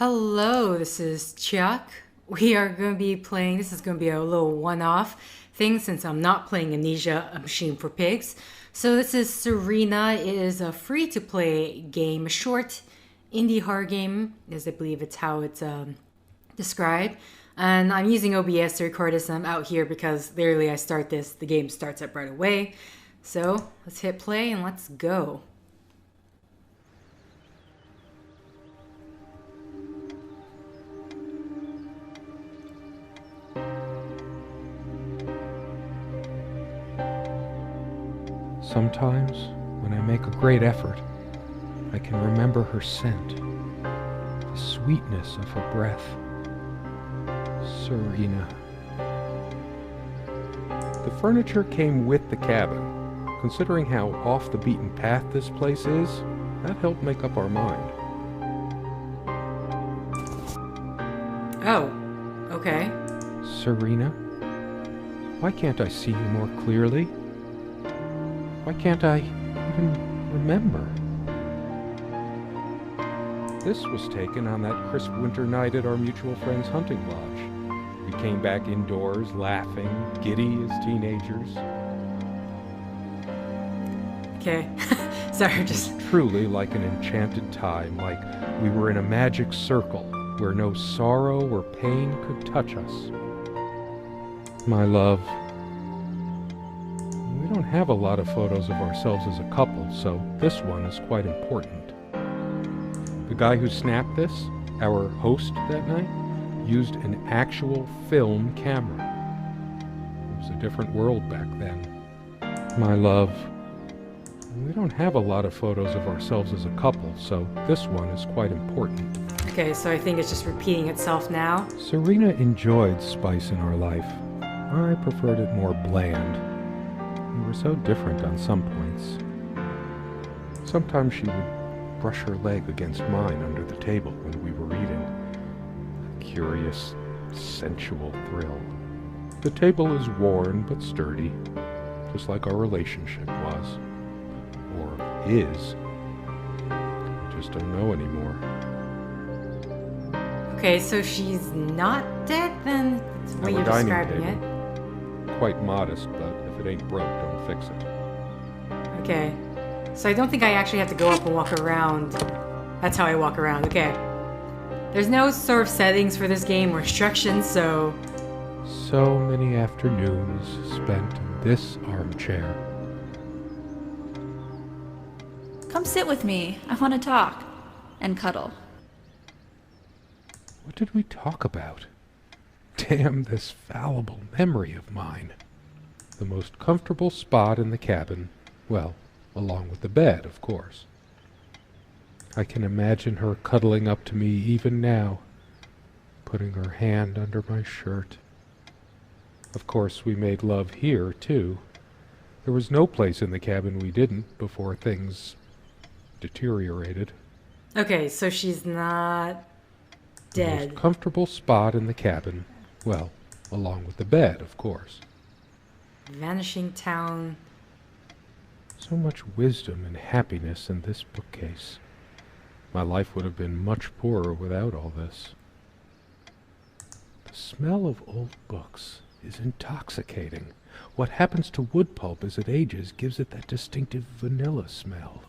Hello, this is Chuck. We are going to be playing, this is going to be a little one-off thing since I'm not playing Amnesia, a Machine for Pigs. So this is Serena. It is a free-to-play game, a short indie horror game, as I believe it's how it's described. And I'm using OBS to record this, and I'm out here because literally I start this, the game starts up right away. So let's hit play and let's go. Sometimes, when I make a great effort, I can remember her scent, the sweetness of her breath. Serena. The furniture came with the cabin. Considering how off the beaten path this place is, that helped make up our mind. Oh, okay. Serena, why can't I see you more clearly? Why can't I even remember? This was taken on that crisp winter night at our mutual friend's hunting lodge. We came back indoors, laughing, giddy as teenagers. Okay. Sorry, just... Truly like an enchanted time, like we were in a magic circle where no sorrow or pain could touch us. My love, we don't have a lot of photos of ourselves as a couple, so this one is quite important. The guy who snapped this, our host that night, used an actual film camera. It was a different world back then. My love, we don't have a lot of photos of ourselves as a couple, so this one is quite important. Okay, so I think it's just repeating itself now. Serena enjoyed spice in our life. I preferred it more bland. We were so different on some points. Sometimes she would brush her leg against mine under the table when we were eating. A curious, sensual thrill. The table is worn but sturdy, just like our relationship was. Or is. I just don't know anymore. Okay, so she's not dead then? That's the way Our you're dining describing table. it. Quite modest, but if it ain't broke, don't fix it. Okay. So I don't think I actually have to go up and walk around. That's how I walk around, okay. There's no sort of settings for this game or instructions, so... So many afternoons spent in this armchair. Come sit with me. I want to talk. And cuddle. What did we talk about? Damn this fallible memory of mine. The most comfortable spot in the cabin, well, along with the bed, of course. I can imagine her cuddling up to me even now, putting her hand under my shirt. Of course, we made love here, too. There was no place in the cabin we didn't before things deteriorated. Okay, so she's not The dead. most comfortable spot in the cabin, well, along with the bed, of course. Vanishing Town. So much wisdom and happiness in this bookcase. My life would have been much poorer without all this. The smell of old books is intoxicating. What happens to wood pulp as it ages gives it that distinctive vanilla smell.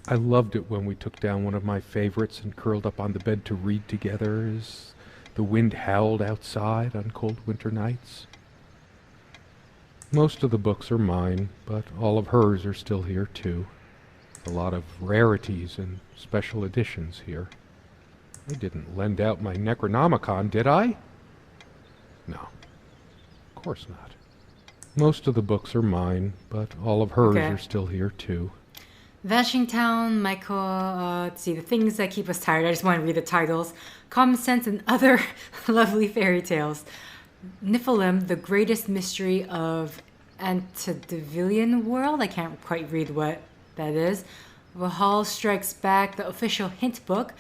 I loved it when we took down one of my favorites and curled up on the bed to read together as the wind howled outside on cold winter nights. Most of the books are mine, but all of hers are still here too. A lot of rarities and special editions here. I didn't lend out my Necronomicon, did I? No, of course not. Most of the books are mine, but all of hers Okay. are still here too. Vanishing Town, Michael, let's see, the things that keep us tired. I just want to read the titles. Common Sense and Other Lovely Fairy Tales. Nephilim, The Greatest Mystery of Antediluvian World. I can't quite read what that is. Valhalla Strikes Back, the official hint book.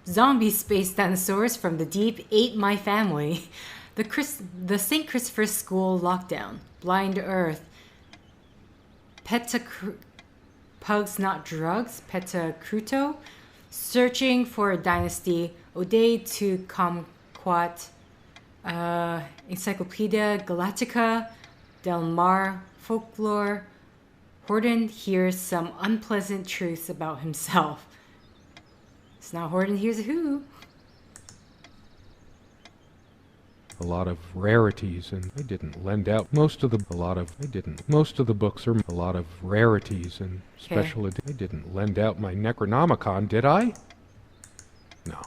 Zombie space dinosaurs from the deep ate my family. The St. Christopher's School Lockdown. Blind Earth. Pugs Not Drugs, Peta Cruto, Searching for a Dynasty, Ode to Kumquat, Encyclopedia Galactica, Del Mar, Folklore. Horton hears some unpleasant truths about himself. It's not Horton hears a who. A lot of rarities, and I didn't lend out most of the most of the books are a lot of rarities and special I didn't lend out my Necronomicon, did I? No.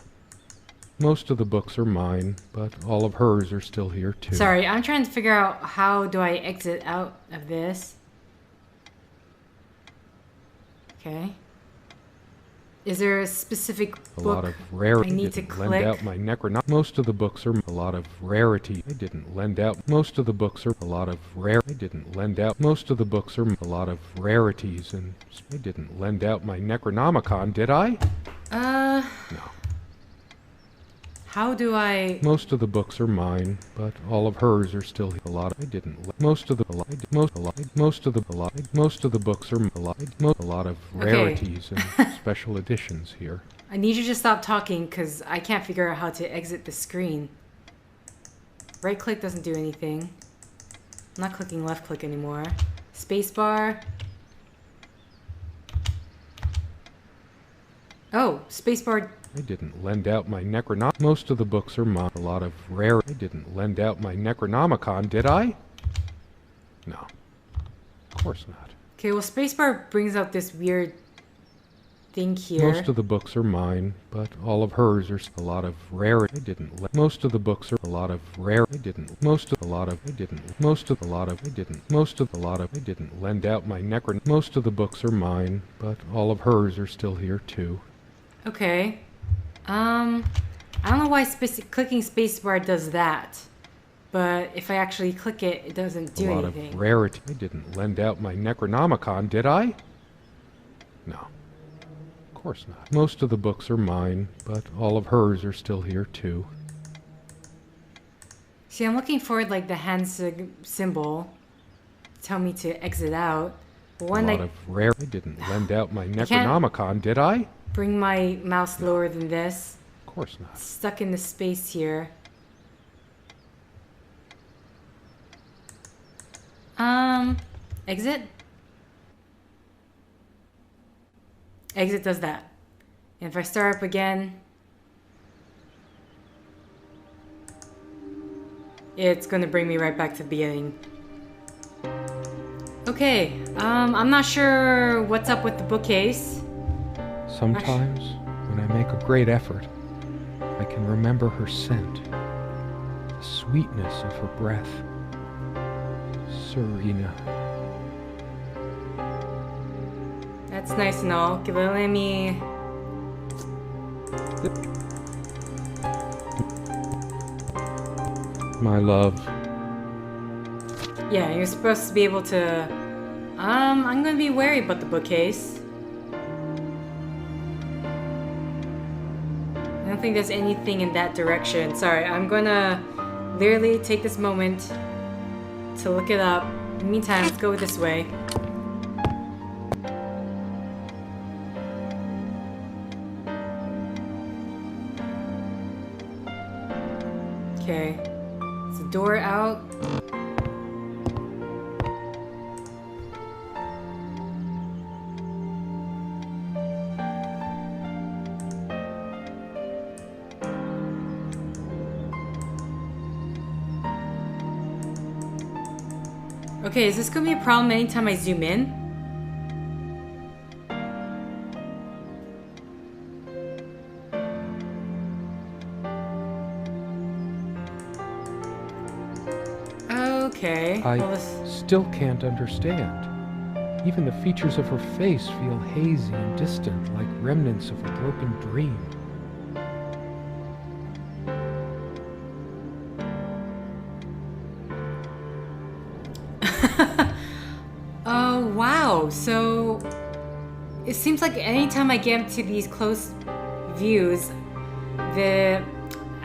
Most of the books are mine, but all of hers are still here too. Sorry, I'm trying to figure out how do I exit out of this. Okay. Is there a specific book lot of rare. I need to Lend click? out my Necronom. Most of the books are a lot of rarity. I didn't lend out. Most of the books are a lot of rare. I didn't lend out. Most of the books are a lot of rarities, and I didn't lend out my Necronomicon, did I? No. How do I? Most of the books are mine, but all of hers are still a lot. I didn't. Most of the most of the books are a lot of rarities and special editions here. I need you to stop talking because I can't figure out how to exit the screen. Right click doesn't do anything. I'm not clicking left click anymore. Spacebar. Oh, spacebar. I didn't lend out my Necronom. Most of the books are mine. A lot of rare. I didn't lend out my Necronomicon, did I? No. Of course not. Okay, well, spacebar brings up this weird thing here. Most of the books are mine, but all of hers are a lot of rare. I didn't. Most of the books are a lot of rare. I didn't. Most of a lot of. I didn't. Most of a lot of. I didn't. Most of a lot of. I didn't lend out my Necron. Most of the books are mine, but all of hers are still here too. Okay. I don't know why clicking spacebar does that, but if I actually click it, it doesn't do anything. A lot of rarity. I didn't lend out my Necronomicon, did I? No. Of course not. Most of the books are mine, but all of hers are still here too. See, I'm looking for like the hand symbol to tell me to exit out. But A lot of rare. I didn't lend out my Necronomicon, did I? Bring my mouse lower than this. Of course not. Stuck in the space here. Exit? Exit does that. And if I start up again, it's gonna bring me right back to the beginning. Okay, I'm not sure what's up with the bookcase. Sometimes, when I make a great effort, I can remember her scent, the sweetness of her breath. Serena. That's nice and all. Okay, but let me... My love. Yeah, you're supposed to be able to... I'm gonna be wary about the bookcase. I don't think there's anything in that direction. Sorry, I'm gonna literally take this moment to look it up. In the meantime, let's go this way. Okay. Is the door out? Okay, is this gonna be a problem anytime I zoom in? Okay. I still can't understand. Even the features of her face feel hazy and distant, like remnants of a broken dream. Oh, wow. So it seems like anytime I get to these close views, I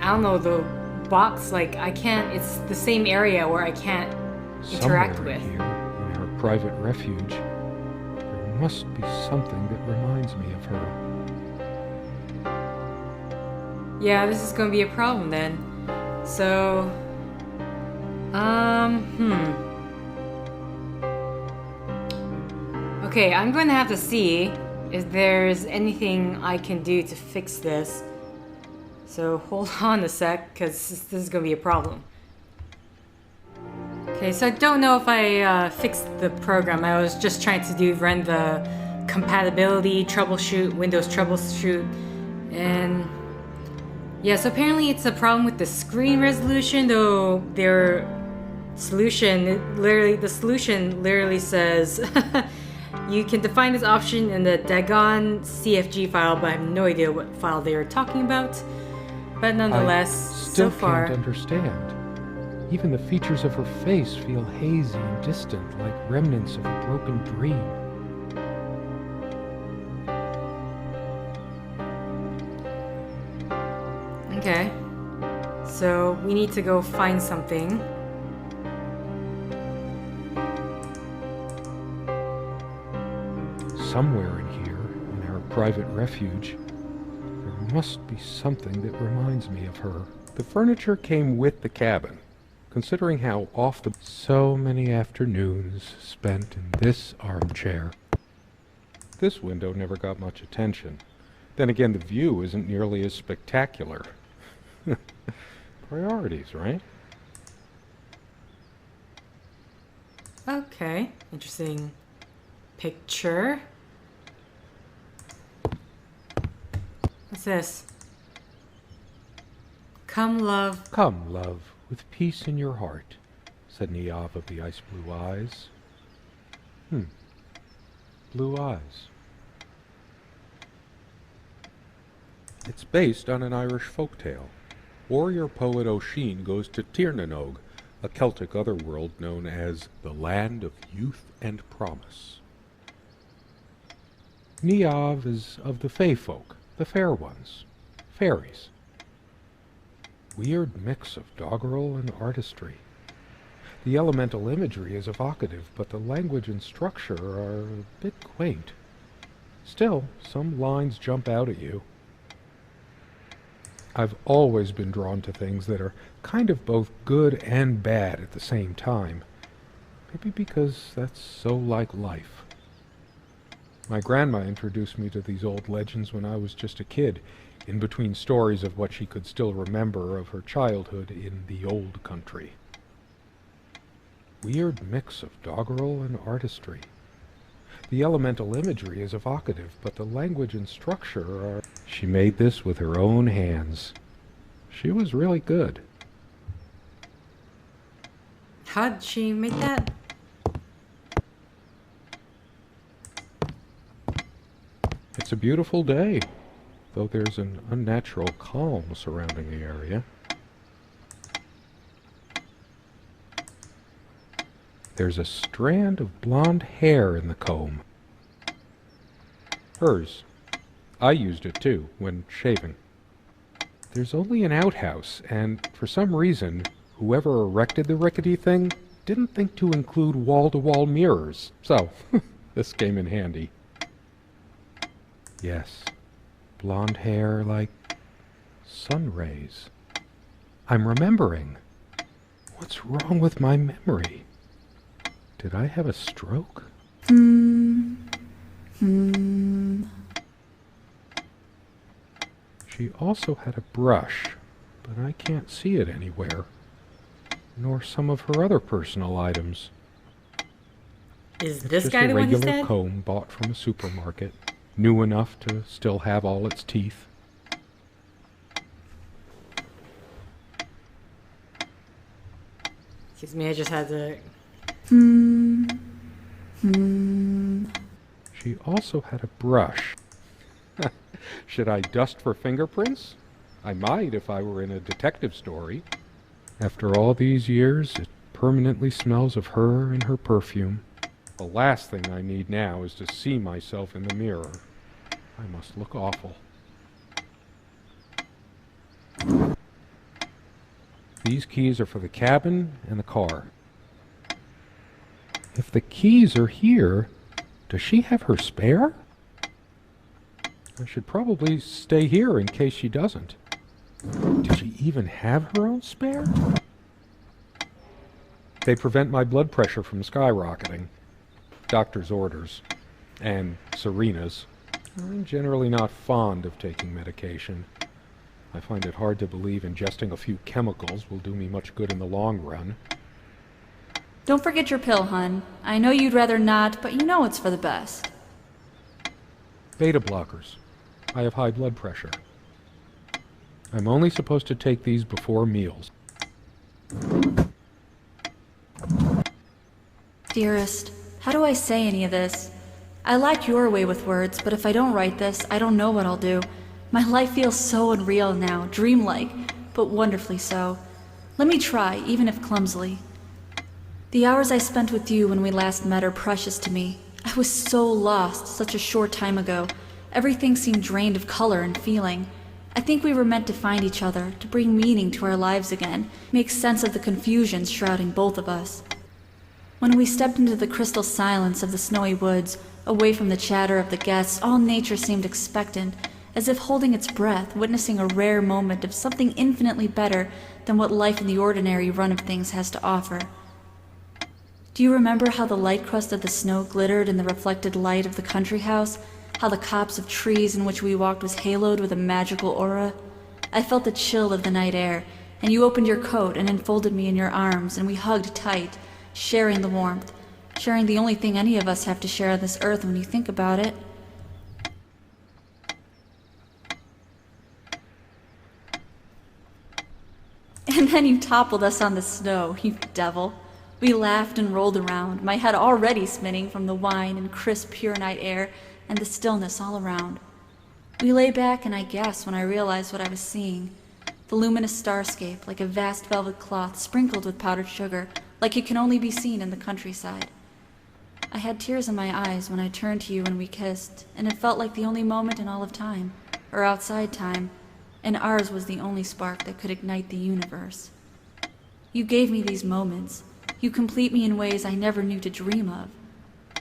don't know, the box, like I can't, it's the same area where I can't interact Somewhere with. here, in her private refuge, there must be something that reminds me of her. Yeah, this is gonna be a problem then. So, Okay, I'm going to have to see if there's anything I can do to fix this. So hold on a sec, because this is going to be a problem. Okay, so I don't know if I fixed the program. I was just trying to run the compatibility troubleshoot, Windows troubleshoot, and yeah, so apparently it's a problem with the screen resolution, though the solution literally says you can define this option in the Dagon CFG file, but I have no idea what file they are talking about. But nonetheless, still so far, can't understand. Even the features of her face feel hazy and distant, like remnants of a broken dream. Okay, so we need to go find something. Somewhere in here, in our private refuge, there must be something that reminds me of her. The furniture came with the cabin, considering how so many afternoons spent in this armchair. This window never got much attention. Then again, the view isn't nearly as spectacular. Priorities, right? Okay, interesting picture. What's this? Come, love. Come, love, with peace in your heart, said Niamh of the ice blue eyes. Blue eyes. It's based on an Irish folktale. Warrior poet O'Sheen goes to Tirnanog, a Celtic otherworld known as the Land of Youth and Promise. Niamh is of the Fey folk, the fair ones, fairies. Weird mix of doggerel and artistry. The elemental imagery is evocative, but the language and structure are a bit quaint. Still, some lines jump out at you. I've always been drawn to things that are kind of both good and bad at the same time. Maybe because that's so like life. My grandma introduced me to these old legends when I was just a kid, in between stories of what she could still remember of her childhood in the old country. Weird mix of doggerel and artistry. The elemental imagery is evocative, but the language and structure are... She made this with her own hands. She was really good. How'd she make that? It's a beautiful day, though there's an unnatural calm surrounding the area. There's a strand of blonde hair in the comb. Hers. I used it too, when shaving. There's only an outhouse, and for some reason, whoever erected the rickety thing didn't think to include wall-to-wall mirrors, so this came in handy. Yes, blonde hair like sun rays. I'm remembering. What's wrong with my memory? Did I have a stroke? She also had a brush, but I can't see it anywhere, nor some of her other personal items. Is It's this just guy a the one who's regular dead? comb bought from a supermarket, new enough to still have all its teeth. Excuse me, I just had to... She also had a brush. Should I dust for fingerprints? I might if I were in a detective story. After all these years, it permanently smells of her and her perfume. The last thing I need now is to see myself in the mirror. I must look awful. These keys are for the cabin and the car. If the keys are here, does she have her spare? I should probably stay here in case she doesn't. Did she even have her own spare? They prevent my blood pressure from skyrocketing. Doctor's orders. And Serena's. I'm generally not fond of taking medication. I find it hard to believe ingesting a few chemicals will do me much good in the long run. Don't forget your pill, hun. I know you'd rather not, but you know it's for the best. Beta blockers. I have high blood pressure. I'm only supposed to take these before meals. Dearest, how do I say any of this? I like your way with words, but if I don't write this, I don't know what I'll do. My life feels so unreal now, dreamlike, but wonderfully so. Let me try, even if clumsily. The hours I spent with you when we last met are precious to me. I was so lost such a short time ago. Everything seemed drained of color and feeling. I think we were meant to find each other, to bring meaning to our lives again, make sense of the confusion shrouding both of us. When we stepped into the crystal silence of the snowy woods, away from the chatter of the guests, all nature seemed expectant, as if holding its breath, witnessing a rare moment of something infinitely better than what life in the ordinary run of things has to offer. Do you remember how the light crust of the snow glittered in the reflected light of the country house? How the copse of trees in which we walked was haloed with a magical aura? I felt the chill of the night air, and you opened your coat and enfolded me in your arms, and we hugged tight, sharing the warmth, sharing the only thing any of us have to share on this earth when you think about it. And then you toppled us on the snow, you devil. We laughed and rolled around, my head already spinning from the wine and crisp, pure night air and the stillness all around. We lay back, and I gasped when I realized what I was seeing. The luminous starscape, like a vast velvet cloth sprinkled with powdered sugar, like it can only be seen in the countryside. I had tears in my eyes when I turned to you and we kissed, and it felt like the only moment in all of time, or outside time, and ours was the only spark that could ignite the universe. You gave me these moments. You complete me in ways I never knew to dream of.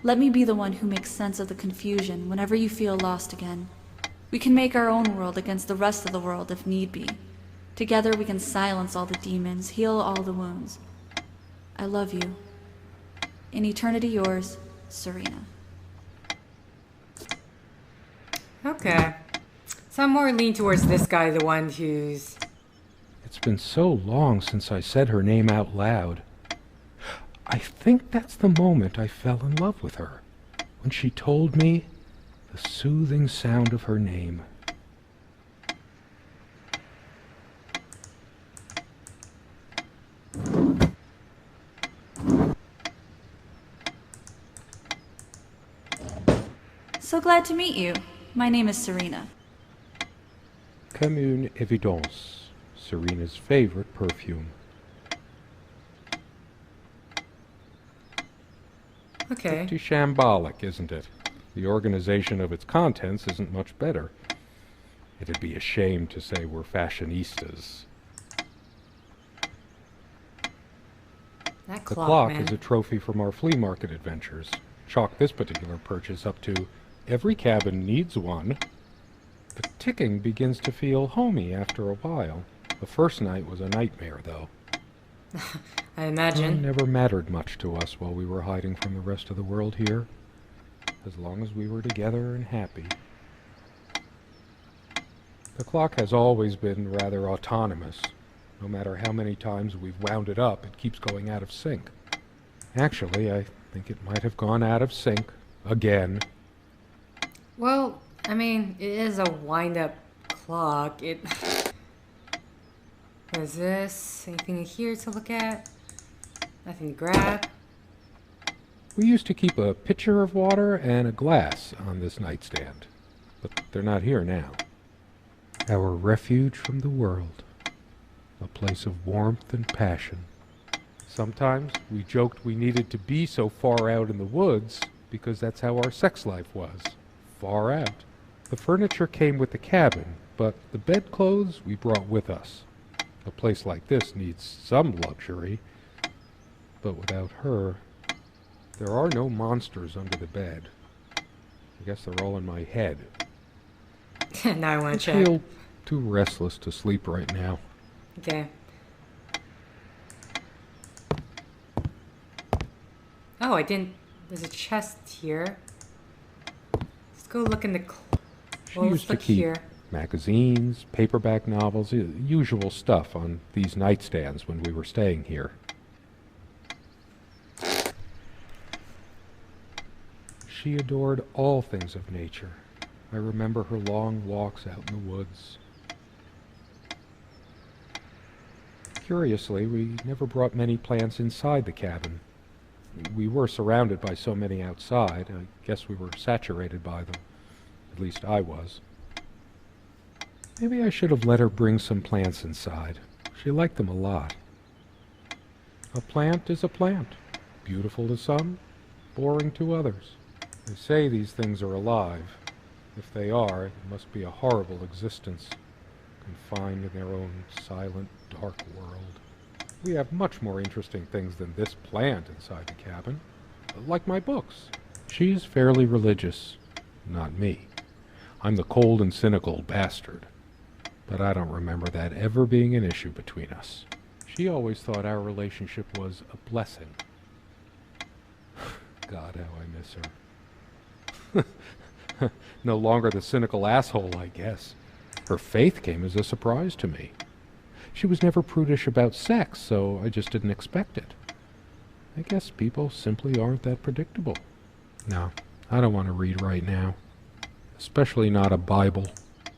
Let me be the one who makes sense of the confusion whenever you feel lost again. We can make our own world against the rest of the world if need be. Together we can silence all the demons, heal all the wounds. I love you. In eternity yours, Serena. Okay. So I'm more leaning towards this guy, the one who's... It's been so long since I said her name out loud. I think that's the moment I fell in love with her, when she told me the soothing sound of her name. So glad to meet you. My name is Serena. Comme une évidence, Serena's favorite perfume. Okay. Pretty shambolic, isn't it? The organization of its contents isn't much better. It'd be a shame to say we're fashionistas. That The clock, clock man. is a trophy from our flea market adventures. Chalk this particular purchase up to every cabin needs one. The ticking begins to feel homey after a while. The first night was a nightmare, though. I Time imagine. never mattered much to us while we were hiding from the rest of the world here, as long as we were together and happy. The clock has always been rather autonomous. No matter how many times we've wound it up, it keeps going out of sync. Actually, I think it might have gone out of sync again. Well, I mean, it is a wind-up clock. What is this? Anything here to look at? Nothing to grab. We used to keep a pitcher of water and a glass on this nightstand, but they're not here now. Our refuge from the world, a place of warmth and passion. Sometimes we joked we needed to be so far out in the woods because that's how our sex life was, far out. The furniture came with the cabin, but the bedclothes we brought with us. A place like this needs some luxury, but without her, there are no monsters under the bed. I guess they're all in my head. Now I want I to check. feel Too restless to sleep right now. Okay. Oh, I didn't... There's a chest here. Let's go look in the... She Well, let's used to look keep here. magazines, paperback novels, usual stuff on these nightstands when we were staying here. She adored all things of nature. I remember her long walks out in the woods. Curiously, we never brought many plants inside the cabin. We were surrounded by so many outside, I guess we were saturated by them. At least I was. Maybe I should have let her bring some plants inside. She liked them a lot. A plant is a plant. Beautiful to some, boring to others. They say these things are alive. If they are, it must be a horrible existence, confined in their own silent, dark world. We have much more interesting things than this plant inside the cabin, like my books. She's fairly religious, not me. I'm the cold and cynical bastard, but I don't remember that ever being an issue between us. She always thought our relationship was a blessing. God, how I miss her. No longer the cynical asshole, I guess. Her faith came as a surprise to me. She was never prudish about sex, so I just didn't expect it. I guess people simply aren't that predictable. No, I don't want to read right now. Especially not a Bible.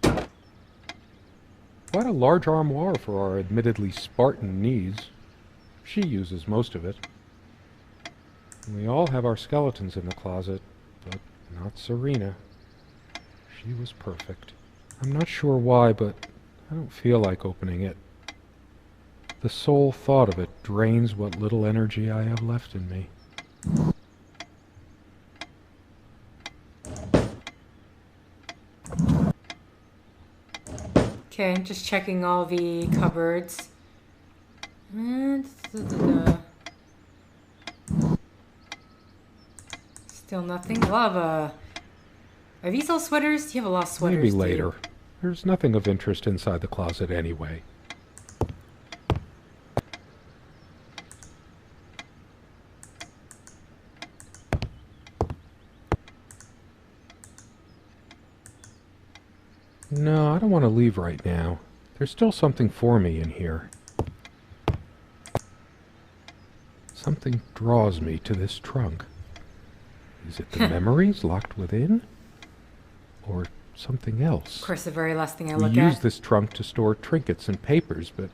Quite a large armoire for our admittedly Spartan needs. She uses most of it. We all have our skeletons in the closet, but not Serena. She was perfect. I'm not sure why, but I don't feel like opening it. The sole thought of it drains what little energy I have left in me. Okay, I'm just checking all the cupboards. And still nothing. Lava. Are these all sweaters? You have a lot of sweaters. Maybe later. There's nothing of interest inside the closet anyway. No, I don't want to leave right now. There's still something for me in here. Something draws me to this trunk. Is it the memories locked within? Or something else? Of course, the very last thing I We look use at. this trunk to store trinkets and papers, but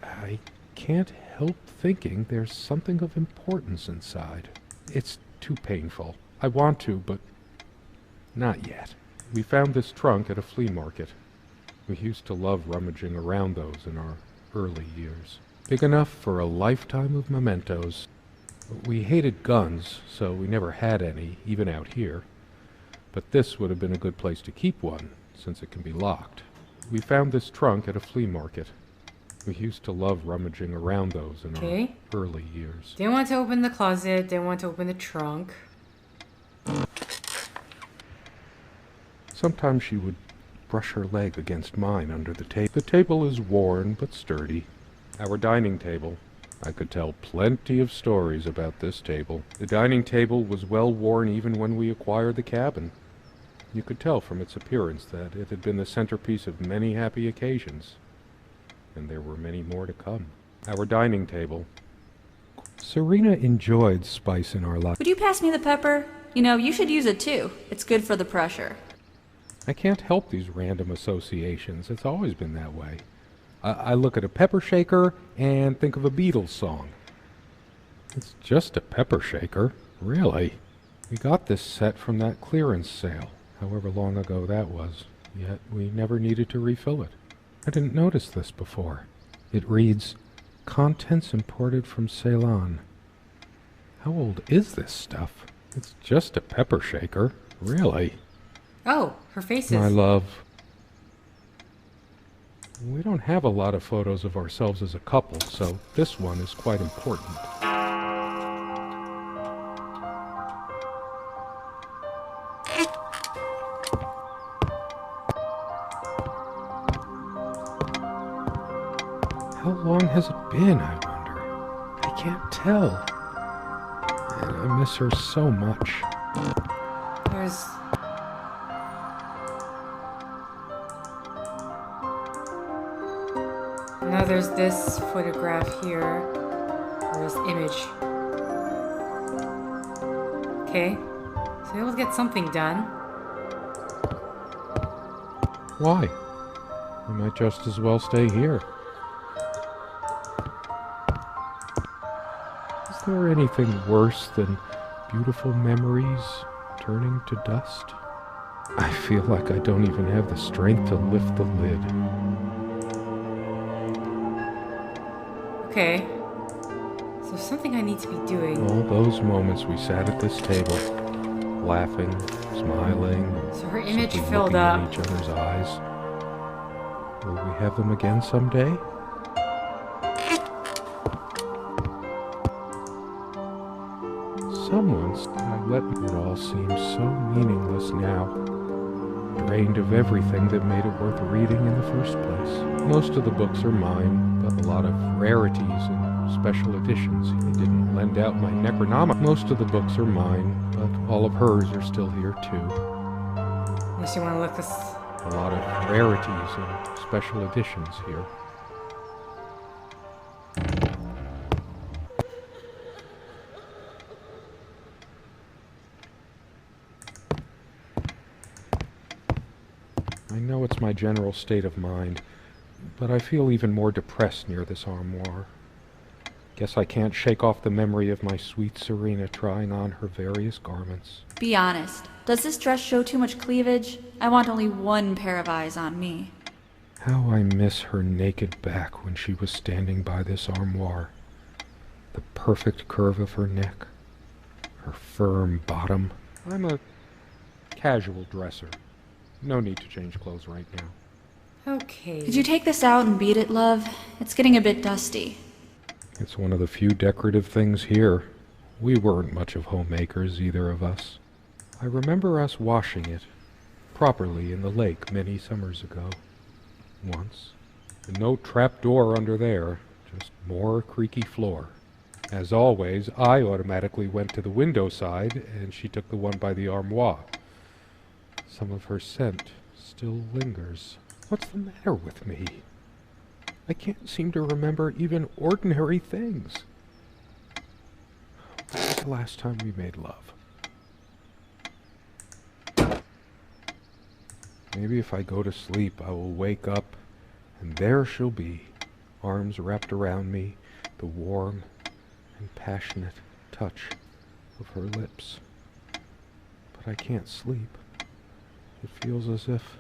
I can't help thinking there's something of importance inside. It's too painful. I want to, but not yet. We found this trunk at a flea market. We used to love rummaging around those in our early years. Big enough for a lifetime of mementos. We hated guns, so we never had any, even out here. But this would have been a good place to keep one, since it can be locked. We found this trunk at a flea market. We used to love rummaging around those in our early years. Didn't want to open the closet, didn't want to open the trunk. Sometimes she would brush her leg against mine under the table. The table is worn but sturdy. Our dining table. I could tell plenty of stories about this table. The dining table was well worn even when we acquired the cabin. You could tell from its appearance that it had been the centerpiece of many happy occasions. And there were many more to come. Our dining table. Serena enjoyed spice in our life. Would you pass me the pepper? You know, you should use it too. It's good for the pressure. I can't help these random associations. It's always been that way. I look at a pepper shaker and think of a Beatles song. It's just a pepper shaker, really. We got this set from that clearance sale, however long ago that was, yet we never needed to refill it. I didn't notice this before. It reads, "Contents imported from Ceylon." How old is this stuff? It's just a pepper shaker, really. Oh, her face My is... love. We don't have a lot of photos of ourselves as a couple, so this one is quite important. How long has it been, I wonder? I can't tell. And I miss her so much. There's... Now there's this photograph here. Or this image. Okay. So maybe we'll get something done. Why? We might just as well stay here. Is there anything worse than beautiful memories turning to dust? I feel like I don't even have the strength to lift the lid. Okay. So there's something I need to be doing. All those moments we sat at this table, laughing, smiling, So her image simply filled looking up. in each other's eyes. Will we have them again someday? Someone's I let it all seem so meaningless now, drained of everything that made it worth reading in the first place. Most of the books are mine, but a lot of rarities and special editions. They didn't lend out my Necronomicon. Most of the books are mine, but all of hers are still here too. Unless you want to look this... A lot of rarities and special editions here. I know it's my general state of mind, but I feel even more depressed near this armoire. Guess I can't shake off the memory of my sweet Serena trying on her various garments. Be honest. Does this dress show too much cleavage? I want only one pair of eyes on me. How I miss her naked back when she was standing by this armoire. The perfect curve of her neck. Her firm bottom. I'm a casual dresser. No need to change clothes right now. Okay. Could you take this out and beat it, love? It's getting a bit dusty. It's one of the few decorative things here. We weren't much of homemakers, either of us. I remember us washing it properly in the lake many summers ago. Once. And no trap door under there, just more creaky floor. As always, I automatically went to the window side, and she took the one by the armoire. Some of her scent still lingers. What's the matter with me? I can't seem to remember even ordinary things. When was the last time we made love? Maybe if I go to sleep, I will wake up, and there she'll be, arms wrapped around me, the warm and passionate touch of her lips. But I can't sleep. It feels as if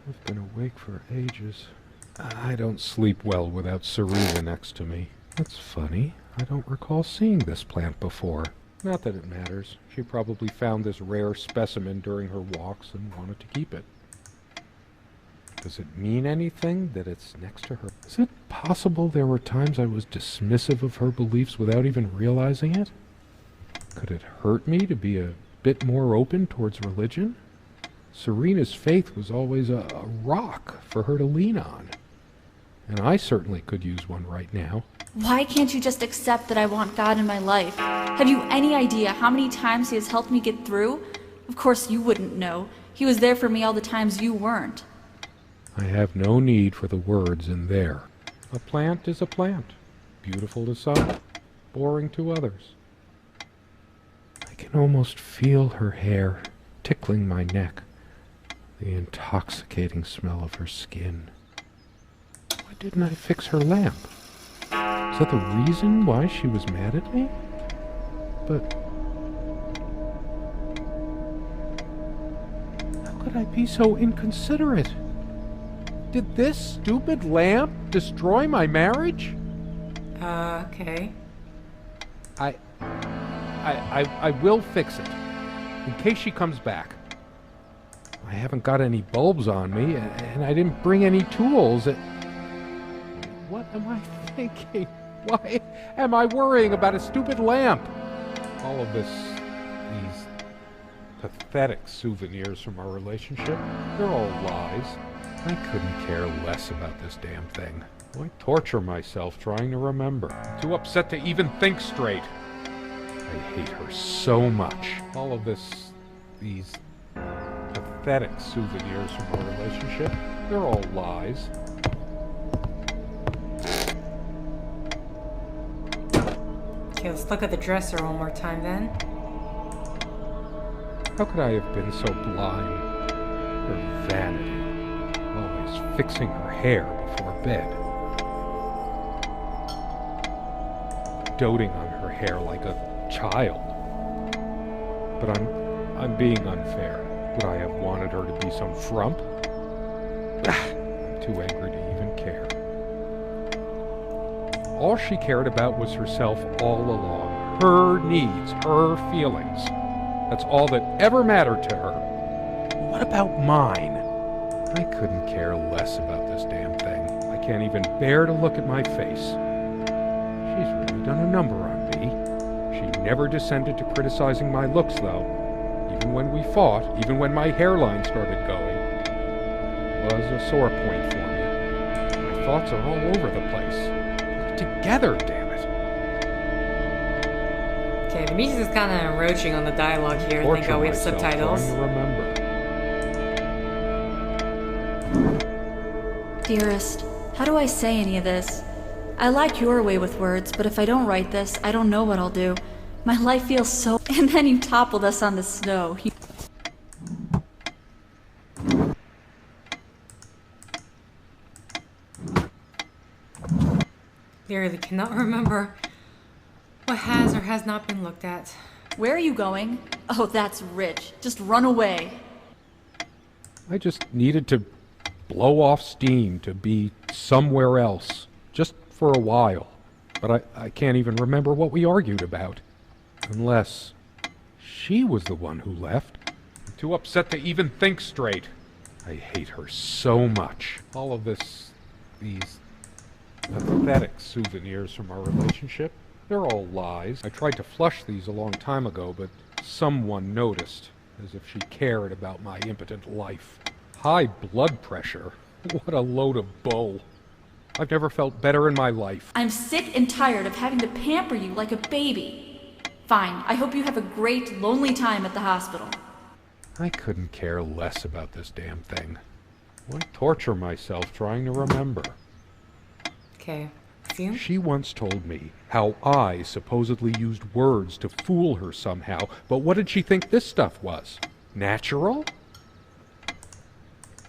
I've been awake for ages. I don't sleep well without Serena next to me. That's funny. I don't recall seeing this plant before. Not that it matters. She probably found this rare specimen during her walks and wanted to keep it. Does it mean anything that it's next to her? Is it possible there were times I was dismissive of her beliefs without even realizing it? Could it hurt me to be a bit more open towards religion? Serena's faith was always a rock for her to lean on. And I certainly could use one right now. Why can't you just accept that I want God in my life? Have you any idea how many times he has helped me get through? Of course you wouldn't know. He was there for me all the times you weren't. I have no need for the words in there. A plant is a plant. Beautiful to some, boring to others. I can almost feel her hair tickling my neck. The intoxicating smell of her skin. Why didn't I fix her lamp? Is that the reason why she was mad at me? But how could I be so inconsiderate? Did this stupid lamp destroy my marriage? Okay. I will fix it. In case she comes back. I haven't got any bulbs on me, and I didn't bring any tools. What am I thinking? Why am I worrying about a stupid lamp? All of these pathetic souvenirs from our relationship, they're all lies. I couldn't care less about this damn thing. I torture myself trying to remember. Too upset to even think straight. I hate her so much. All of these pathetic souvenirs from our relationship, they're all lies. Okay, let's look at the dresser one more time then. How could I have been so blind? Her vanity. Always fixing her hair before bed. Doting on her hair like a child. But I'm being unfair. Would I have wanted her to be some frump? I'm too angry to even care. All she cared about was herself all along. Her needs, her feelings. That's all that ever mattered to her. What about mine? I couldn't care less about this damn thing. I can't even bear to look at my face. She's really done a number on me. She never descended to criticizing my looks, though. Even when we fought, even when my hairline started going, it was a sore point for me. My thoughts are all over the place. Put it together, damn it. Okay, the music is kind of encroaching on the dialogue here. Thank God we have subtitles. Trying to remember. Dearest, how do I say any of this? I like your way with words, but if I don't write this, I don't know what I'll do. My life feels so... And then he toppled us on the snow. Clearly cannot remember what has or has not been looked at. Where are you going? Oh, that's rich. Just run away. I just needed to blow off steam, to be somewhere else, just for a while. But I can't even remember what we argued about. Unless she was the one who left. I'm too upset to even think straight. I hate her so much. All of these pathetic souvenirs from our relationship, they're all lies. I tried to flush these a long time ago, but someone noticed, as if she cared about my impotent life. High blood pressure? What a load of bull. I've never felt better in my life. I'm sick and tired of having to pamper you like a baby. Fine, I hope you have a great, lonely time at the hospital. I couldn't care less about this damn thing. Why torture myself trying to remember? Okay, see? She once told me how I supposedly used words to fool her somehow, but what did she think this stuff was? Natural?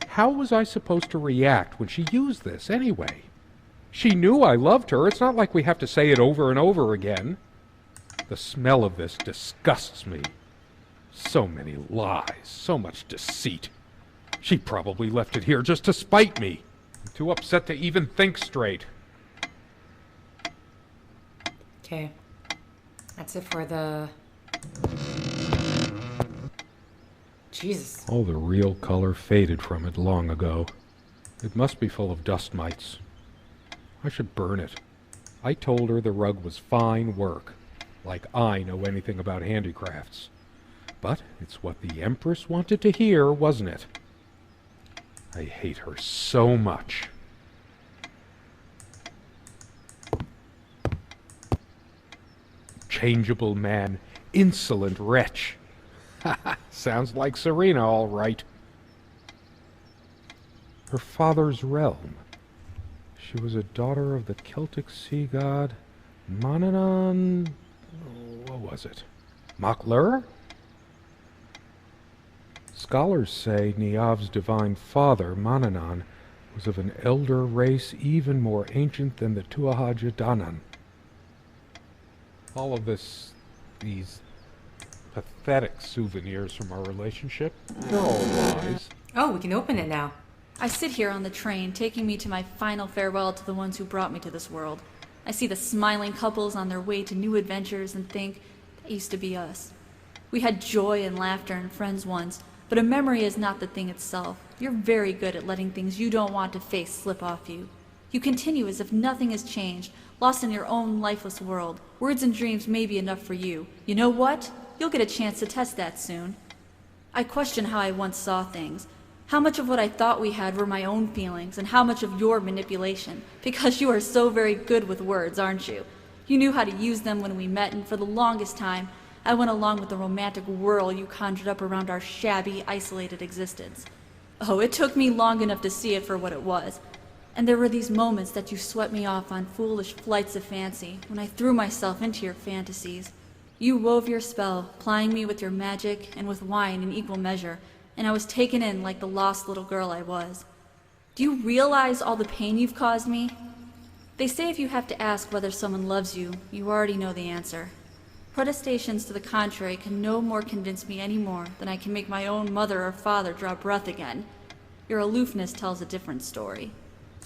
How was I supposed to react when she used this anyway? She knew I loved her. It's not like we have to say it over and over again. The smell of this disgusts me. So many lies, so much deceit. She probably left it here just to spite me. I'm too upset to even think straight. Okay. That's it for the... Jesus. All the real color faded from it long ago. It must be full of dust mites. I should burn it. I told her the rug was fine work. Like I know anything about handicrafts. But it's what the Empress wanted to hear, wasn't it? I hate her so much. Changeable man, insolent wretch. Sounds like Serena, all right. Her father's realm. She was a daughter of the Celtic sea god Manannán. What was it? Maclur? Scholars say Niamh's divine father, Manannán, was of an elder race even more ancient than the Tuatha Danann. All of these pathetic souvenirs from our relationship, they're all lies. Oh, we can open it now. I sit here on the train, taking me to my final farewell to the ones who brought me to this world. I see the smiling couples on their way to new adventures and think, that used to be us. We had joy and laughter and friends once, but a memory is not the thing itself. You're very good at letting things you don't want to face slip off you. You continue as if nothing has changed, lost in your own lifeless world. Words and dreams may be enough for you. You know what? You'll get a chance to test that soon. I question how I once saw things. How much of what I thought we had were my own feelings, and how much of your manipulation? Because you are so very good with words, aren't you? You knew how to use them when we met, and for the longest time, I went along with the romantic whirl you conjured up around our shabby, isolated existence. Oh, it took me long enough to see it for what it was. And there were these moments that you swept me off on foolish flights of fancy, when I threw myself into your fantasies. You wove your spell, plying me with your magic and with wine in equal measure, and I was taken in like the lost little girl I was. Do you realize all the pain you've caused me? They say if you have to ask whether someone loves you, you already know the answer. Protestations to the contrary can no more convince me any more than I can make my own mother or father draw breath again. Your aloofness tells a different story.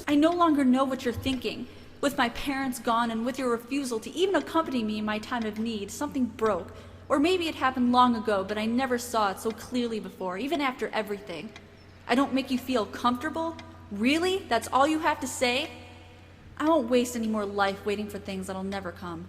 I no longer know what you're thinking. With my parents gone and with your refusal to even accompany me in my time of need, something broke. Or maybe it happened long ago, but I never saw it so clearly before, even after everything. I don't make you feel comfortable? Really? That's all you have to say? I won't waste any more life waiting for things that'll never come.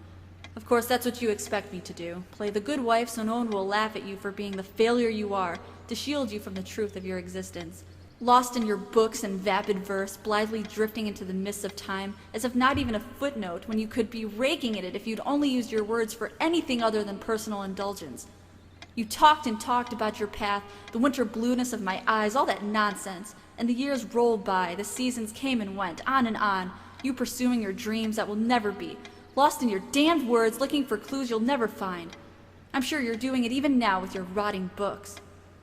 Of course, that's what you expect me to do. Play the good wife so no one will laugh at you for being the failure you are, to shield you from the truth of your existence. Lost in your books and vapid verse, blithely drifting into the mists of time, as if not even a footnote, when you could be raking at it if you'd only used your words for anything other than personal indulgence. You talked and talked about your path, the winter blueness of my eyes, all that nonsense, and the years rolled by, the seasons came and went, on, you pursuing your dreams that will never be, lost in your damned words, looking for clues you'll never find. I'm sure you're doing it even now with your rotting books.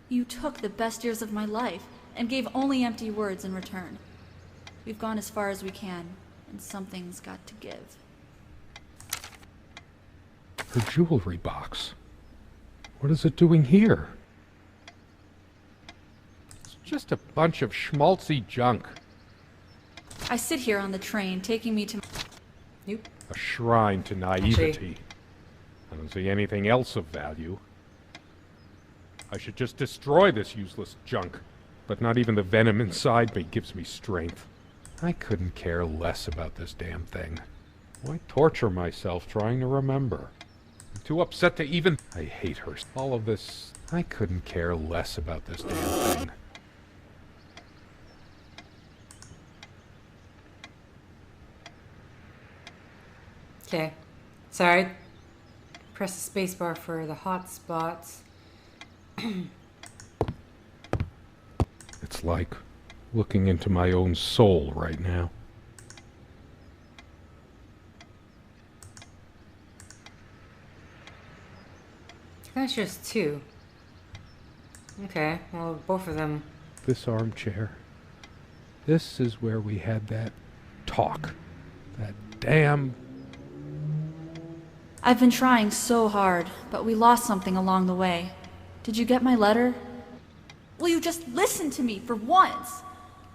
You took the best years of my life, and gave only empty words in return. We've gone as far as we can, and something's got to give. Her jewelry box. What is it doing here? It's just a bunch of schmaltzy junk. I sit here on the train, taking me to... Nope. A shrine to naivety. I don't see anything else of value. I should just destroy this useless junk. But not even the venom inside me gives me strength. I couldn't care less about this damn thing. Why torture myself trying to remember? I'm too upset to even... I hate her. All of this... I couldn't care less about this damn thing. Okay. Sorry. Press the spacebar for the hot spots. It's like looking into my own soul right now. That's just two. Okay, well, both of them. This armchair. This is where we had that talk. That damn... I've been trying so hard, but we lost something along the way. Did you get my letter? Will you just listen to me for once?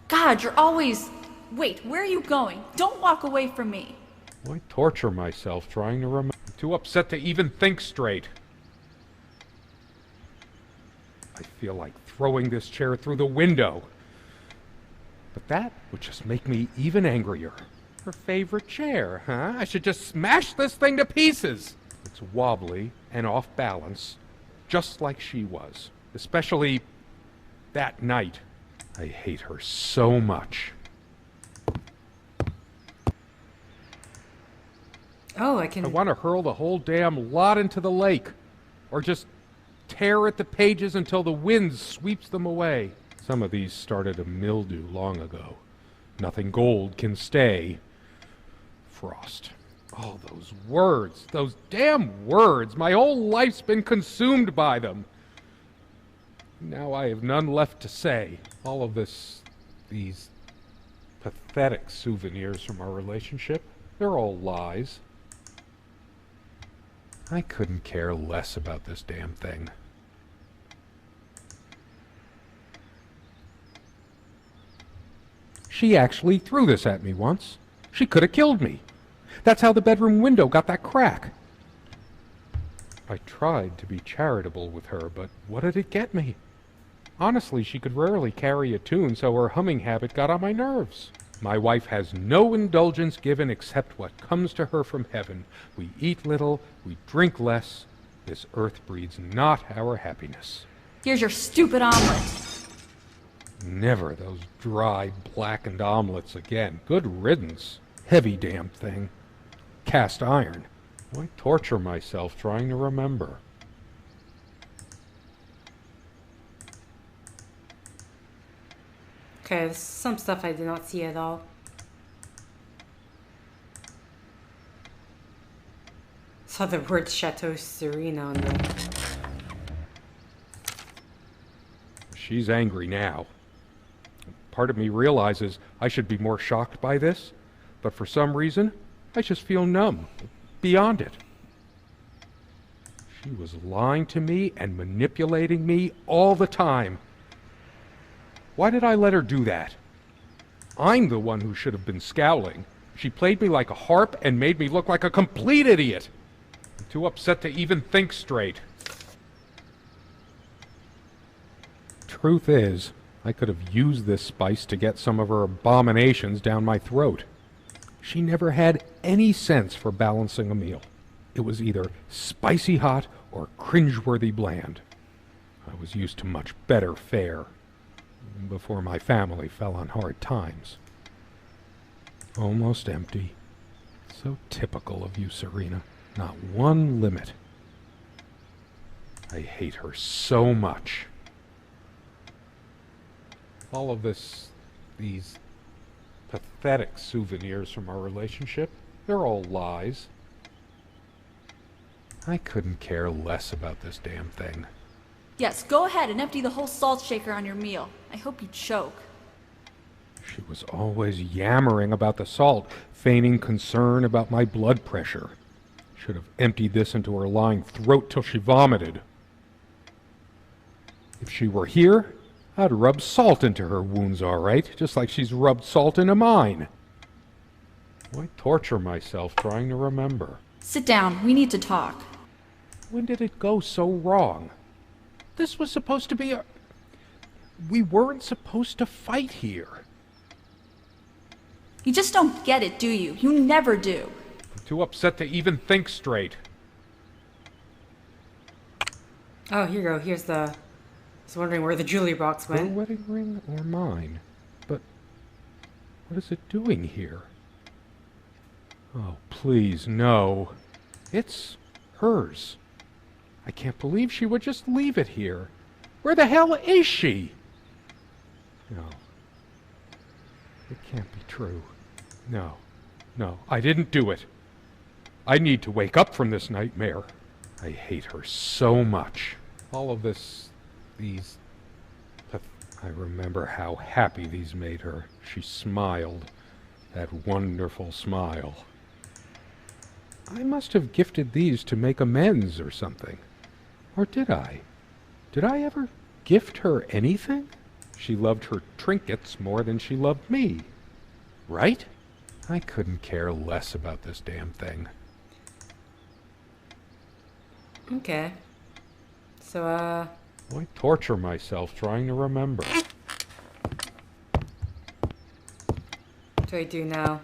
God, you're always... Wait, where are you going? Don't walk away from me. Why torture myself trying to remember? I'm too upset to even think straight. I feel like throwing this chair through the window. But that would just make me even angrier. Her favorite chair, huh? I should just smash this thing to pieces. It's wobbly and off balance, just like she was. Especially that night. I hate her so much. Oh, I want to hurl the whole damn lot into the lake. Or just tear at the pages until the wind sweeps them away. Some of these started to mildew long ago. Nothing gold can stay. Frost. All those words, those damn words. My whole life's been consumed by them. Now I have none left to say. All of these pathetic souvenirs from our relationship, they're all lies. I couldn't care less about this damn thing. She actually threw this at me once. She could have killed me. That's how the bedroom window got that crack. I tried to be charitable with her, but what did it get me? Honestly, she could rarely carry a tune, so her humming habit got on my nerves. My wife has no indulgence given except what comes to her from heaven. We eat little, we drink less. This earth breeds not our happiness. Here's your stupid omelet. Never those dry, blackened omelets again. Good riddance. Heavy damn thing. Cast iron. Why torture myself trying to remember? Okay, there's some stuff I did not see at all. Saw the word Chateau Serena on the... She's angry now. Part of me realizes I should be more shocked by this, but for some reason, I just feel numb, beyond it. She was lying to me and manipulating me all the time. Why did I let her do that? I'm the one who should have been scowling. She played me like a harp and made me look like a complete idiot. I'm too upset to even think straight. Truth is, I could have used this spice to get some of her abominations down my throat. She never had any sense for balancing a meal. It was either spicy hot or cringeworthy bland. I was used to much better fare before my family fell on hard times. Almost empty. So typical of you, Serena. Not one limit. I hate her so much. All of these pathetic souvenirs from our relationship, they're all lies. I couldn't care less about this damn thing. Yes, go ahead and empty the whole salt shaker on your meal. I hope you choke. She was always yammering about the salt, feigning concern about my blood pressure. Should have emptied this into her lying throat till she vomited. If she were here, I'd rub salt into her wounds, all right, just like she's rubbed salt into mine. Why torture myself trying to remember? Sit down, we need to talk. When did it go so wrong? This was supposed to be a... We weren't supposed to fight here. You just don't get it, do you? You never do. I'm too upset to even think straight. Oh, here you go. Here's the... I was wondering where the jewelry box Her went. wedding ring or mine? But what is it doing here? Oh, please, no. It's hers. I can't believe she would just leave it here. Where the hell is she? No. It can't be true. No. No, I didn't do it. I need to wake up from this nightmare. I hate her so much. All of these... I remember how happy these made her. She smiled. That wonderful smile. I must have gifted these to make amends or something. Or did I? Did I ever gift her anything? She loved her trinkets more than she loved me. Right? I couldn't care less about this damn thing. Okay. So, Why torture myself trying to remember? what do I do now?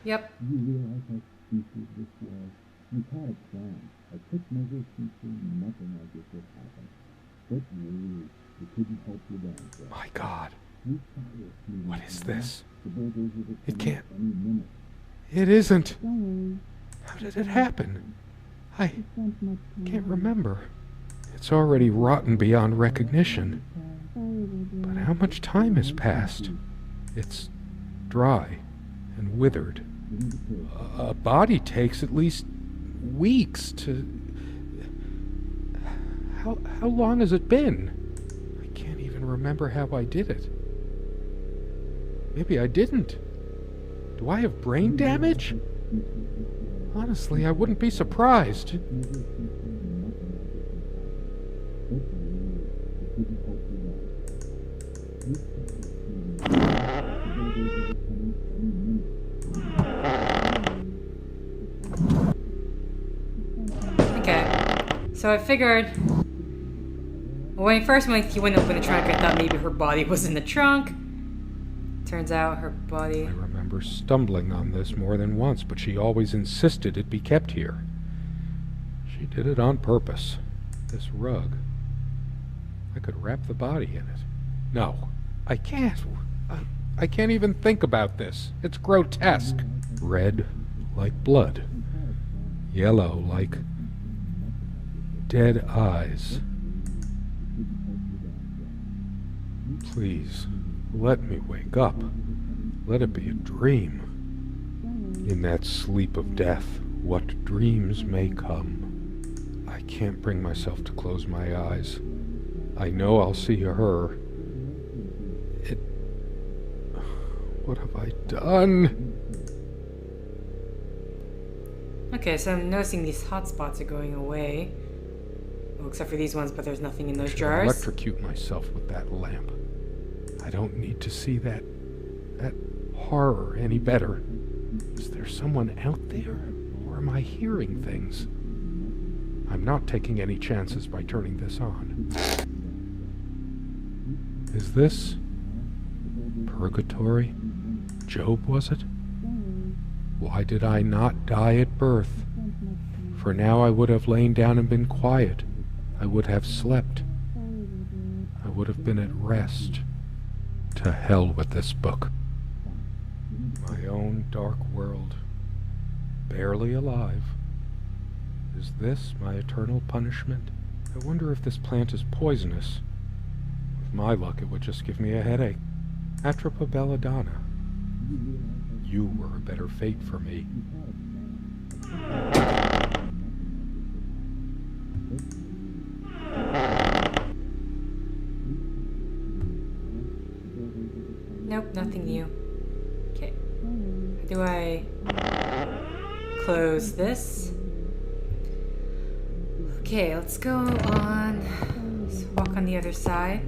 Yep. You realize how stupid this was? You had a plan. I took measures to ensure nothing like this would happen. But you couldn't help you then, sir. My God. We saw this moving What is from this? the bulldozers would It come can't- any minute. It isn't. Don't How did it happen? I worry. Spent much time can't on remember. It's already rotten beyond recognition. it. Sorry, little But girl. how much time has passed? It's dry and withered. Didn't it hurt? A body takes at least weeks to... How long has it been? I can't even remember how I did it. Maybe I didn't. Do I have brain damage? Honestly, I wouldn't be surprised. Okay. So I figured... When he first went, he went to open the trunk, I thought maybe her body was in the trunk. Turns out her body... I remember stumbling on this more than once, but she always insisted it be kept here. She did it on purpose. This rug. I could wrap the body in it. No, I can't. I can't even think about this. It's grotesque. Red like blood. Yellow like dead eyes. Please, let me wake up. Let it be a dream. In that sleep of death, what dreams may come. I can't bring myself to close my eyes. I know I'll see her. What have I done? Okay, so I'm noticing these hot spots are going away. Well, except for these ones, but there's nothing in those I should jars. electrocute myself with that lamp. I don't need to see that horror any better. Is there someone out there? Or am I hearing things? I'm not taking any chances by turning this on. Is this purgatory? Job, was it? Why did I not die at birth? For now I would have lain down and been quiet. I would have slept. I would have been at rest. To hell with this book. My own dark world. Barely alive. Is this my eternal punishment? I wonder if this plant is poisonous. With my luck, it would just give me a headache. Atropa belladonna. You were a better fate for me. Nope, nothing new. Okay. How do I close this? Okay, let's go on. Let's walk on the other side.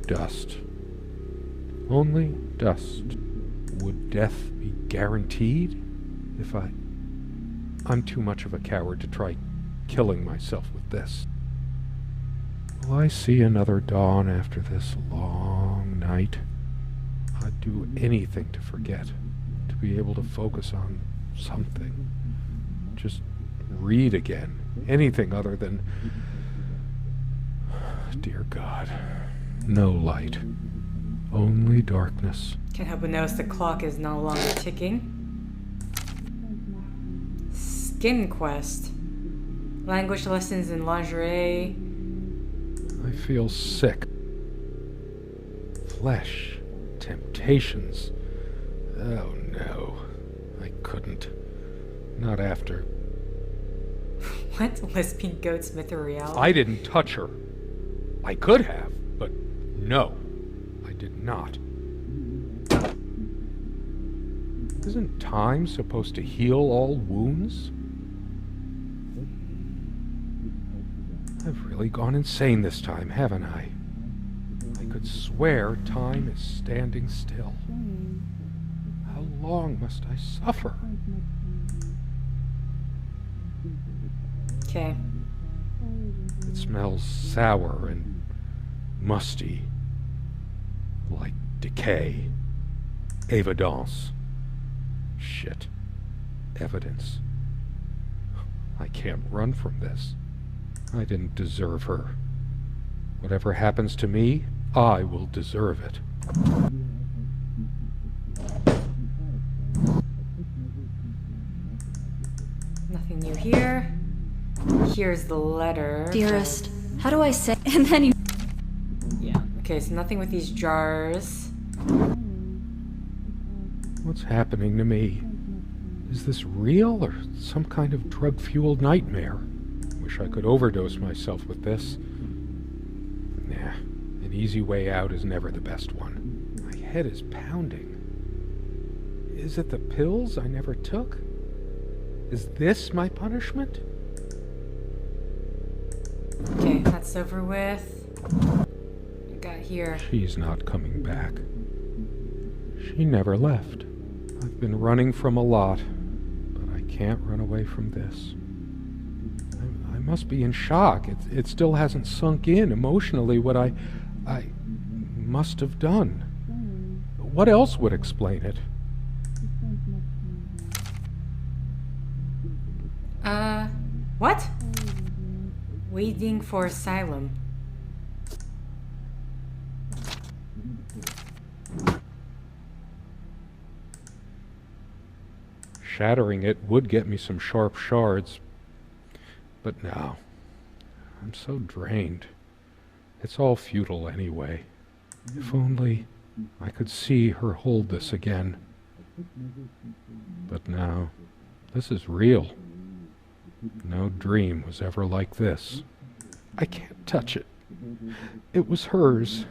Dust. Only dust. Would death be guaranteed? If I'm too much of a coward to try killing myself with this. Will I see another dawn after this long night? I'd do anything to forget, to be able to focus on something. Just read again. Anything other than... Dear God, no light. Only darkness. Can't help but notice the clock is no longer ticking. Skin quest. Language lessons in lingerie. I feel sick. Flesh. Temptations. Oh no. I couldn't. Not after. What? Lesbian Goatsmith or reality? I didn't touch her. I could have, but no. I did not. Isn't time supposed to heal all wounds? I've really gone insane this time, haven't I? I could swear time is standing still. How long must I suffer? Okay. It smells sour and musty. Like decay. Evidence. Shit. Evidence. I can't run from this. I didn't deserve her. Whatever happens to me, I will deserve it. Nothing new here. Here's the letter. Dearest, how do I say? And then you. Yeah. Okay, so nothing with these jars. What's happening to me? Is this real or some kind of drug-fueled nightmare? Wish I could overdose myself with this. Nah, an easy way out is never the best one. My head is pounding. Is it the pills I never took? Is this my punishment? Okay, that's over with. We got here. She's not coming back. She never left. I've been running from a lot, but I can't run away from this. I must be in shock. It still hasn't sunk in emotionally what I must have done. What else would explain it? What? Waiting for asylum. Shattering it would get me some sharp shards, but now I'm so drained. It's all futile anyway. If only I could see her hold this again. But now, this is real. No dream was ever like this. I can't touch it. It was hers.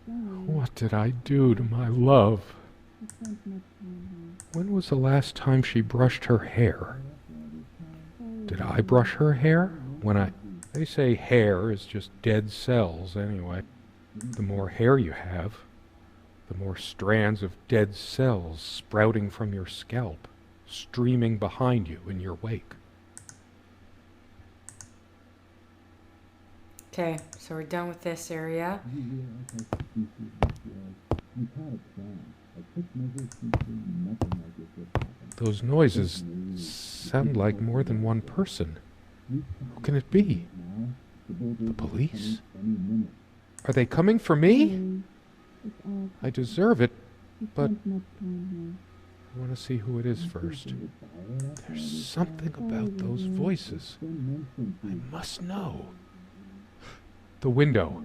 What did I do to my love? When was the last time she brushed her hair? Did I brush her hair? They say hair is just dead cells anyway. The more hair you have, the more strands of dead cells sprouting from your scalp, streaming behind you in your wake. Okay, so we're done with this area. Those noises sound like more than one person. Who can it be? The police? Are they coming for me? I deserve it, but I want to see who it is first. There's something about those voices. I must know. The window.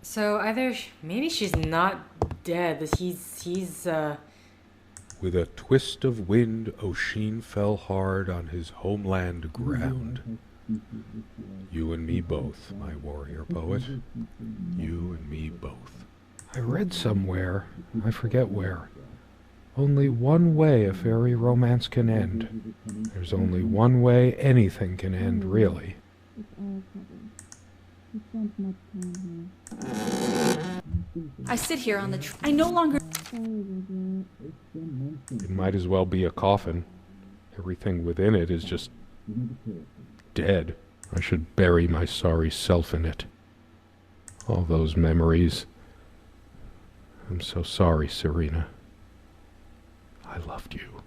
So either maybe she's not dead. He's With a twist of wind, Oisin fell hard on his homeland ground. You and me both, my warrior poet. You and me both. I read somewhere, I forget where, only one way a fairy romance can end. There's only one way anything can end, really. I sit here on the I no longer... It might as well be a coffin. Everything within it is just dead. I should bury my sorry self in it. All those memories. I'm so sorry, Serena. I loved you.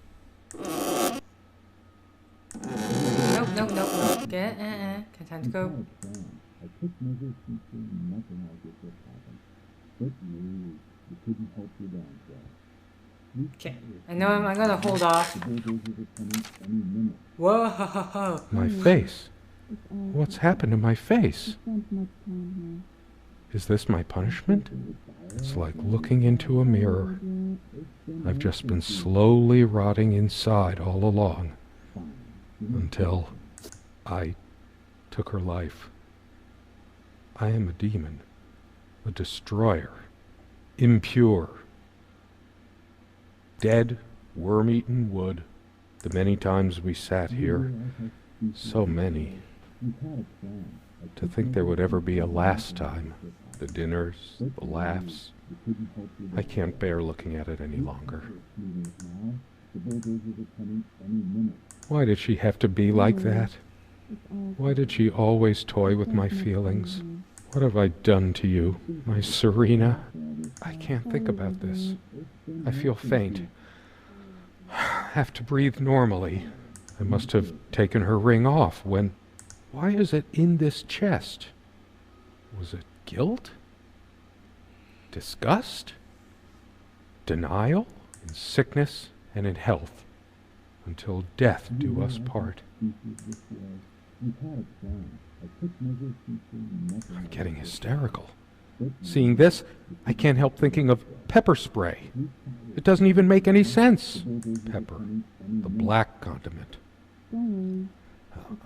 Nope. Okay, time to go. Okay, I know I'm gonna hold off. Whoa! My face? What's happened to my face? Is this my punishment? It's like looking into a mirror. I've just been slowly rotting inside all along. Until I took her life. I am a demon. A destroyer. Impure. Dead, worm-eaten wood. The many times we sat here. So many. To think there would ever be a last time. The dinners, the laughs. I can't bear looking at it any longer. Why did she have to be like that? Why did she always toy with my feelings? What have I done to you, my Serena? I can't think about this. I feel faint. Have to breathe normally. I must have taken her ring off when... Why is it in this chest? Was it guilt? Disgust? Denial? In sickness and in health. Until death do us part. I'm getting hysterical. Seeing this, I can't help thinking of pepper spray. It doesn't even make any sense. Pepper, the black condiment.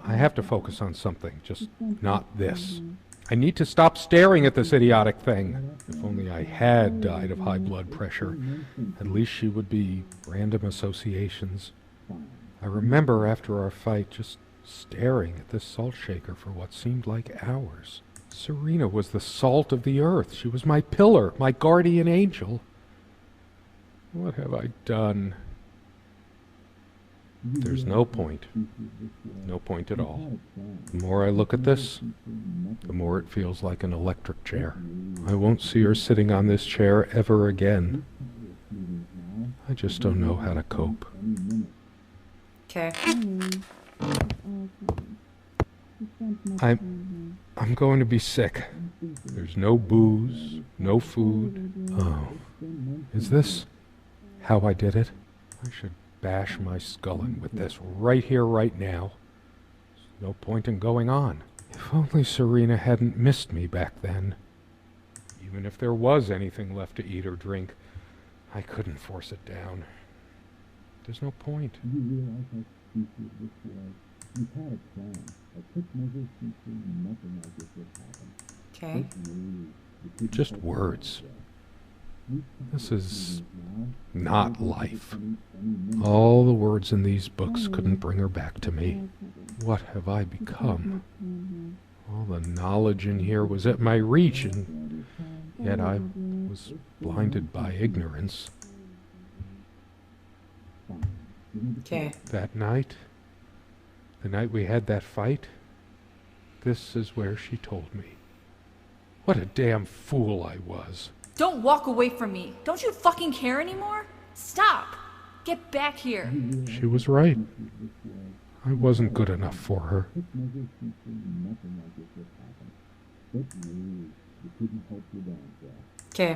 I have to focus on something, just not this. I need to stop staring at this idiotic thing. If only I had died of high blood pressure, at least she would be random associations. I remember after our fight just staring at this salt shaker for what seemed like hours. Serena was the salt of the earth. She was my pillar, my guardian angel. What have I done? There's no point. No point at all. The more I look at this, the more it feels like an electric chair. I won't see her sitting on this chair ever again. I just don't know how to cope. Okay. I'm going to be sick. There's no booze, no food. Oh, is this how I did it? I should bash my skull in with this right here, right now. There's no point in going on. If only Serena hadn't missed me back then. Even if there was anything left to eat or drink, I couldn't force it down. There's no point. You realize how stupid this was? You had a plan. I took measures to ensure nothing like this would happen. Okay. But no, you couldn't Just help words. yourself. This is Now, not life. All the words in these books couldn't bring her back to me. What have I become? All the knowledge in here was at my reach, and yet I was blinded by ignorance. Okay. That night, the night we had that fight, this is where she told me. What a damn fool I was. Don't walk away from me. Don't you fucking care anymore? Stop! Get back here. She was right. I wasn't good enough for her. took measures to ensure nothing like this would happen. But no, you couldn't help your damn self. Okay.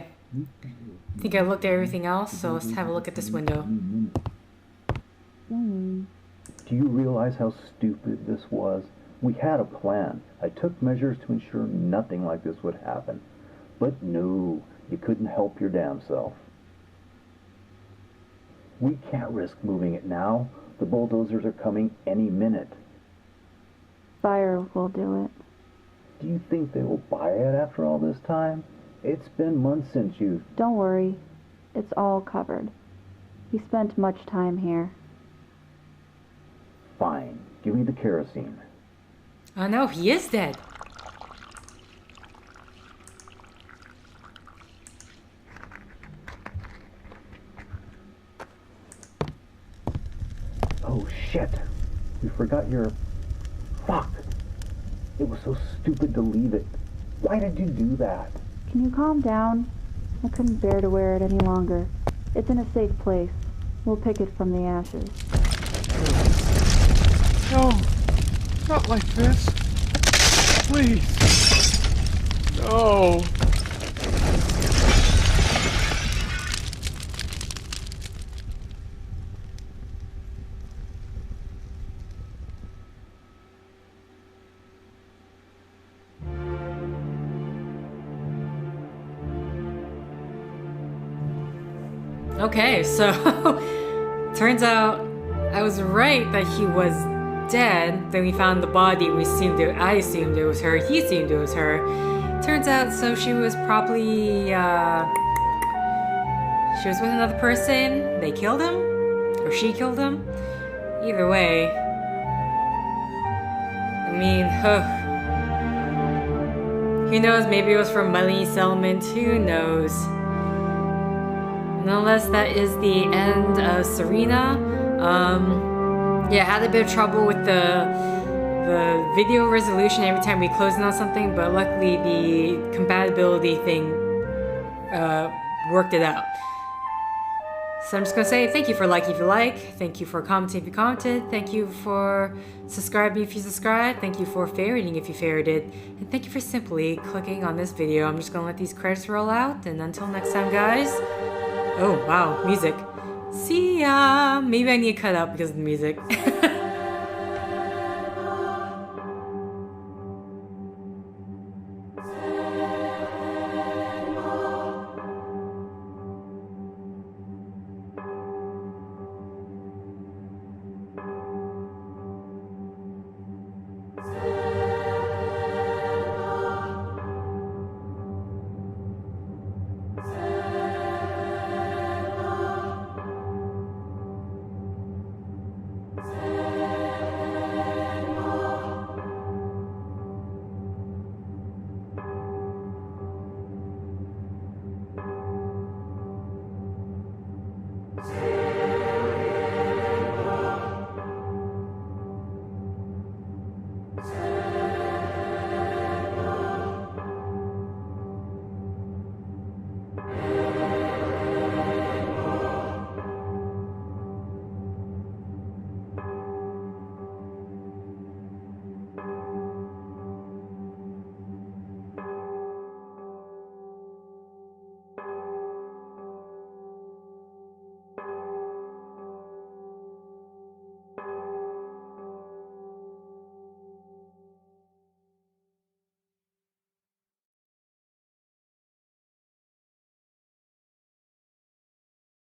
I think I looked at everything else, so let's have a look at this window. Do you realize how stupid this was? We had a plan. I took measures to ensure nothing like this would happen. But no, you couldn't help your damn self. We can't risk moving it now. The bulldozers are coming any minute. Fire will do it. Do you think they will buy it after all this time? It's been months since you... Don't worry. It's all covered. He spent much time here. Fine. Give me the kerosene. Oh no, he is dead. Oh shit. We forgot your... Fuck. It was so stupid to leave it. Why did you do that? Can you calm down? I couldn't bear to wear it any longer. It's in a safe place. We'll pick it from the ashes. No, not like this. Please. No. Okay, so turns out I was right that he was dead. Then we found the body. I assumed it was her. He assumed it was her. Turns out, so she was probably she was with another person. They killed him, or she killed him. Either way, I mean, who knows? Maybe it was from money settlement. Who knows? Nonetheless, that is the end of Serena. Yeah, I had a bit of trouble with the video resolution every time we closed in on something, but luckily the compatibility thing worked it out. So I'm just gonna say thank you for liking if you like, thank you for commenting if you commented, thank you for subscribing if you subscribed, thank you for favoriting if you favorited, and thank you for simply clicking on this video. I'm just gonna let these credits roll out, and until next time, guys. Oh, wow, music. See ya! Maybe I need to cut out because of the music.